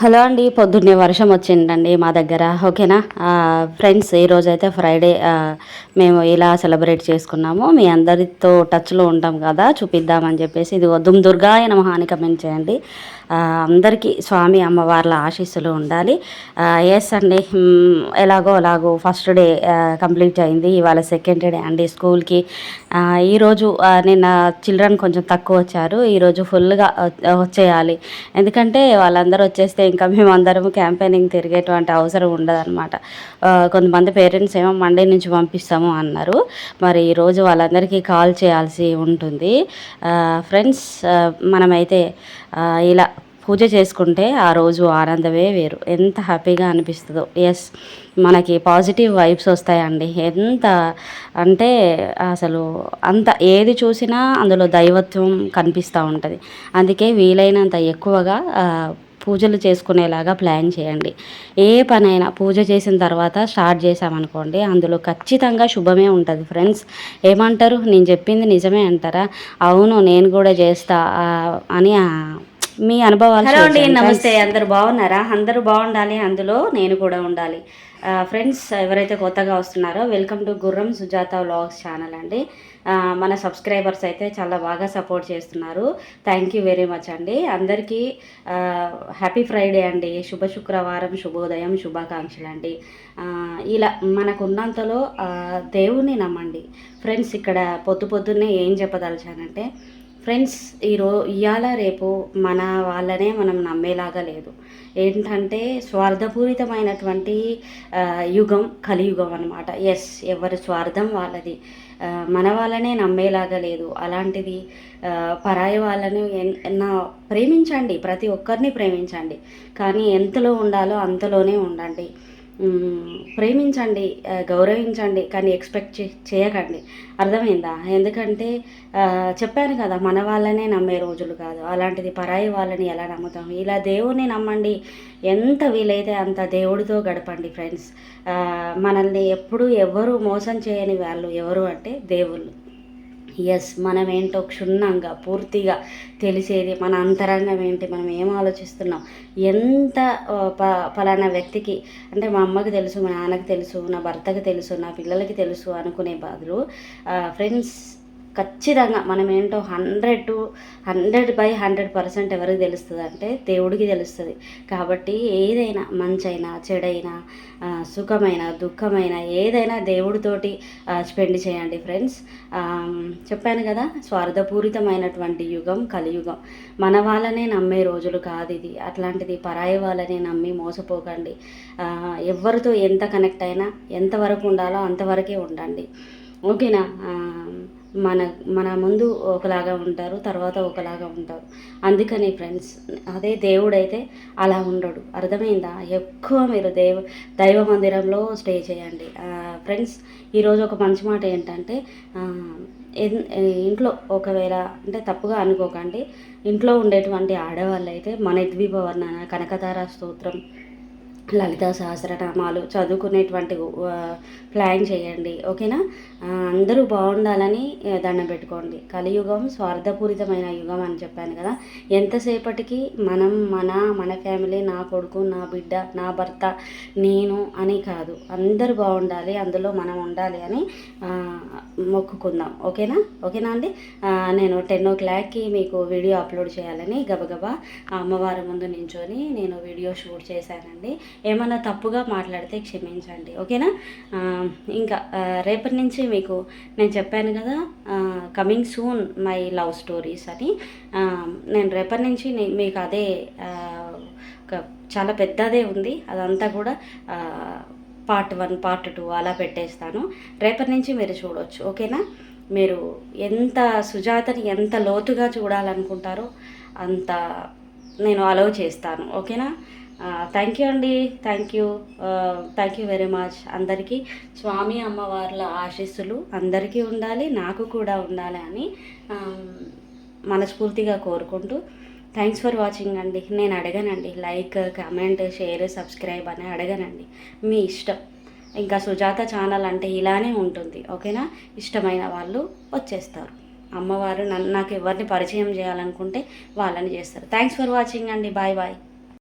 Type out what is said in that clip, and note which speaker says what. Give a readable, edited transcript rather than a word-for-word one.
Speaker 1: Hello అండి, పొద్దున్నే వర్షం వచ్చిందండి మా దగ్గర. ఓకేనా ఫ్రెండ్స్, ఈరోజైతే ఫ్రైడే. మేము ఇలా సెలబ్రేట్ చేసుకున్నాము. మీ అందరితో టచ్లో ఉంటాం కదా, చూపిద్దామని చెప్పేసి ఇది దుమ్ దుర్గాయ నమః అని కమెంట్ చేయండి. అందరికీ స్వామి అమ్మవార్ల ఆశీస్సులు ఉండాలి. ఎస్ అండి, ఎలాగో ఫస్ట్ డే కంప్లీట్ అయింది. ఇవాళ సెకండ్ డే అండి స్కూల్కి. ఈరోజు నిన్న చిల్డ్రన్ కొంచెం తక్కువ వచ్చారు, ఈరోజు ఫుల్గా వచ్చేయాలి. ఎందుకంటే వాళ్ళందరూ వచ్చేస్తే ఇంకా మేమందరం క్యాంపెయినింగ్ తిరిగేటువంటి అవసరం ఉండదన్నమాట. కొంతమంది పేరెంట్స్ ఏమో మండే నుంచి పంపిస్తాము అన్నారు. మరి ఈరోజు వాళ్ళందరికీ కాల్ చేయాల్సి ఉంటుంది. ఫ్రెండ్స్, మనమైతే ఇలా పూజ చేసుకుంటే ఆ రోజు ఆనందమే వేరు. ఎంత హ్యాపీగా అనిపిస్తుందో. ఎస్, మనకి పాజిటివ్ వైబ్స్ వస్తాయండి. ఎంత అంటే అసలు అంత ఏది చూసినా అందులో దైవత్వం కనిపిస్తూ ఉంటుంది. అందుకే వీలైనంత ఎక్కువగా పూజలు చేసుకునేలాగా ప్లాన్ చేయండి. ఏ పనైనా పూజ చేసిన తర్వాత స్టార్ట్ చేసామనుకోండి, అందులో ఖచ్చితంగా శుభమే ఉంటుంది. ఫ్రెండ్స్, ఏమంటారు? నేను చెప్పింది నిజమే అంటారా? అవును, నేను కూడా చేస్తా అని మీ అనుభవాలు. హలో అండి, నమస్తే. అందరూ బాగున్నారా? అందరూ బాగుండాలి, అందులో నేను కూడా ఉండాలి. ఫ్రెండ్స్, ఎవరైతే కొత్తగా వస్తున్నారో వెల్కమ్ టు గుర్రం సుజాత వ్లాగ్స్ ఛానల్ అండి. మన సబ్స్క్రైబర్స్ అయితే చాలా బాగా సపోర్ట్ చేస్తున్నారు. థ్యాంక్ యూ వెరీ మచ్ అండి. అందరికీ హ్యాపీ ఫ్రైడే అండి. శుభ శుక్రవారం, శుభోదయం, శుభాకాంక్షలు అండి. ఇలా మనకున్నంతలో దేవుణ్ణి నమ్మండి. ఫ్రెండ్స్, ఇక్కడ పొద్దున్నే ఏం చెప్పదలిచానంటే, ఫ్రెండ్స్, ఇవాళ రేపు మన వాళ్ళనే మనం నమ్మేలాగా లేదు. ఏంటంటే స్వార్థపూరితమైనటువంటి యుగం కలియుగం అనమాట. ఎస్, ఎవరి స్వార్థం వాళ్ళది. మన వాళ్ళనే నమ్మేలాగా లేదు. అలాంటిది పరాయి వాళ్ళని ప్రేమించండి, ప్రతి ఒక్కరిని ప్రేమించండి, కానీ ఎంతలో ఉండాలో అంతలోనే ఉండండి. ప్రేమించండి, గౌరవించండి, కానీ ఎక్స్పెక్ట్ చేయకండి. అర్థమైందా? ఎందుకంటే చెప్పాను కదా, మన వాళ్ళనే నమ్మే రోజులు కాదు. అలాంటిది పరాయి వాళ్ళని ఎలా నమ్ముతాం? ఇలా దేవుణ్ణి నమ్మండి. ఎంత వీలైతే అంత దేవుడితో గడపండి. ఫ్రెండ్స్, మనల్ని ఎప్పుడు ఎవరు మోసం చేయని వాళ్ళు ఎవరు అంటే దేవుళ్ళు. ఎస్, మనం ఏంటో క్షుణ్ణంగా పూర్తిగా తెలిసేది మన అంతరంగం ఏంటి, మనం ఏం ఆలోచిస్తున్నాం, ఎంత పలానా వ్యక్తికి అంటే మా అమ్మకి తెలుసు, మా నాన్నకి తెలుసు, నా భర్తకి తెలుసు, నా పిల్లలకి తెలుసు అనుకునే బదులు ఫ్రెండ్స్, ఖచ్చితంగా మనం ఏంటో 100/100% ఎవరికి తెలుస్తుంది అంటే దేవుడికి తెలుస్తుంది. కాబట్టి ఏదైనా మంచైనా చెడైనా సుఖమైన దుఃఖమైన ఏదైనా దేవుడితోటి స్పెండ్ చేయండి. ఫ్రెండ్స్, చెప్పాను కదా, స్వార్థపూరితమైనటువంటి యుగం కలియుగం. మన వాళ్ళనే నమ్మే రోజులు కాదు ఇది. అట్లాంటిది పరాయి వాళ్ళని నమ్మి మోసపోకండి. ఎవరితో ఎంత కనెక్ట్ అయినా ఎంతవరకు ఉండాలో అంతవరకే ఉండండి. ఓకేనా? మన ముందు ఒకలాగా ఉంటారు, తర్వాత ఒకలాగా ఉంటారు. అందుకని ఫ్రెండ్స్, అదే దేవుడైతే అలా ఉండడు. అర్థమైందా? ఎక్కువ మీరు దైవ మందిరంలో స్టే చేయండి. ఫ్రెండ్స్, ఈరోజు ఒక మంచి మాట ఏంటంటే, ఇంట్లో ఒకవేళ అంటే తప్పుగా అనుకోకండి, ఇంట్లో ఉండేటువంటి ఆడవాళ్ళు అయితే మన ద్వీప వర్ణన, కనకతార స్తోత్రం, లలితా సహస్రనామాలు చదువుకునేటువంటి ప్లాన్ చేయండి. ఓకేనా? అందరూ బాగుండాలని దండం పెట్టుకోండి. కలియుగం స్వార్థపూరితమైన యుగం అని చెప్పాను కదా. ఎంతసేపటికి మన ఫ్యామిలీ, నా కొడుకు, నా బిడ్డ, నా భర్త, నేను అని కాదు, అందరూ బాగుండాలి, అందులో మనం ఉండాలి అని మొక్కుకుందాం. ఓకేనా అండి? నేను 10 o'clockకి మీకు వీడియో అప్లోడ్ చేయాలని గబగబా అమ్మవారి ముందు నించొని నేను వీడియో షూట్ చేశానండి. ఏమన్నా తప్పుగా మాట్లాడితే క్షమించండి. ఓకేనా? ఇంకా రేపటి నుంచి మీకు నేను చెప్పాను కదా, coming soon my love stories అని. నేను రేపటి నుంచి మీకు అదే చాలా పెద్దదే ఉంది, అదంతా కూడా పార్ట్ 1 పార్ట్ 2 అలా పెట్టేస్తాను. రేపటి నుంచి మీరు చూడవచ్చు. ఓకేనా? మీరు ఎంత సుజాతని ఎంత లోతుగా చూడాలనుకుంటారో అంత నేను అలౌ చేస్తాను. ఓకేనా? థ్యాంక్ యూ అండి. Thank you very much. అందరికీ స్వామి అమ్మవార్ల ఆశీస్సులు అందరికీ ఉండాలి, నాకు కూడా ఉండాలి అని మనస్ఫూర్తిగా కోరుకుంటూ థ్యాంక్స్ ఫర్ వాచింగ్ అండి. నేను అడగనండి లైక్, కామెంట్, షేర్, సబ్స్క్రైబ్ అని అడగనండి, మీ ఇష్టం. ఇంకా సుజాత ఛానల్ అంటే ఇలానే ఉంటుంది. ఓకేనా? ఇష్టమైన వాళ్ళు వచ్చేస్తారు. అమ్మవారు నాకు ఎవరిని పరిచయం చేయాలనుకుంటే వాళ్ళని చేస్తారు. థ్యాంక్స్ ఫర్ వాచింగ్ అండి. Bye bye.